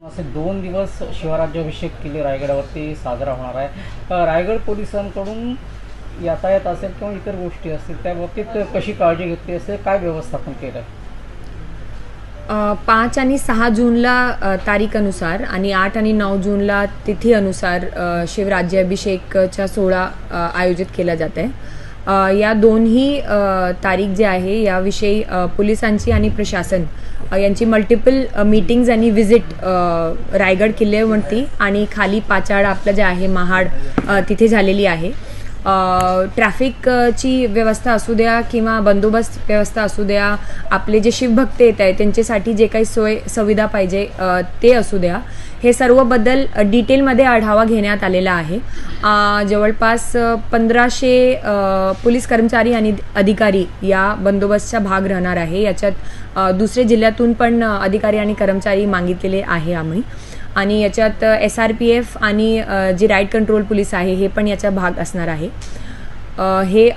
असे 2 दिवस शिवराज्याभिषेक किल्ले रायगडावरती साजरा होणार आहे। रायगड पोलिसांकडून यातायात असेल किंवा इतर गोष्टी असतील त्या बाबतीत कशी काळजी घेतली असेल, काय व्यवस्थापन केलं आहे? 5 आणि 6 जूनला तारीखनुसार आणि 8 आणि 9 जूनला तिथीनुसार शिवराज्याभिषेकचा सोहळा आयोजित केला जात आहे। या दोन्ही तारीख जे आहे याविषयी पोलिसांची आणि प्रशासन यांची मल्टिपल मीटिंग्स आणि व्हिजिट रायगड किल्ल्यावरती आणि खाली पाचाड आपलं जे आहे महाड तिथे झालेली आहे। ट्रॅफिकची व्यवस्था असू द्या किंवा बंदोबस्त व्यवस्था असू द्या, आपले जे शिवभक्त येत आहेत त्यांच्यासाठी जे काही सोय सुविधा पाहिजे ते असू द्या, हे सर्व बद्दल डिटेलमध्ये आढावा घेण्यात आलेला आहे। जवळपास 1500 पोलीस कर्मचारी आणि अधिकारी या बंदोबस्तचा भाग राहणार आहे। याच्यात दुसरे जिल्ह्यातून पण अधिकारी आणि कर्मचारी मागितलेले आहे आम्ही, आणि याच्यात SRPF आणि जी राईट कंट्रोल पोलीस आहे हे पण याचा भाग असणार आहे। हे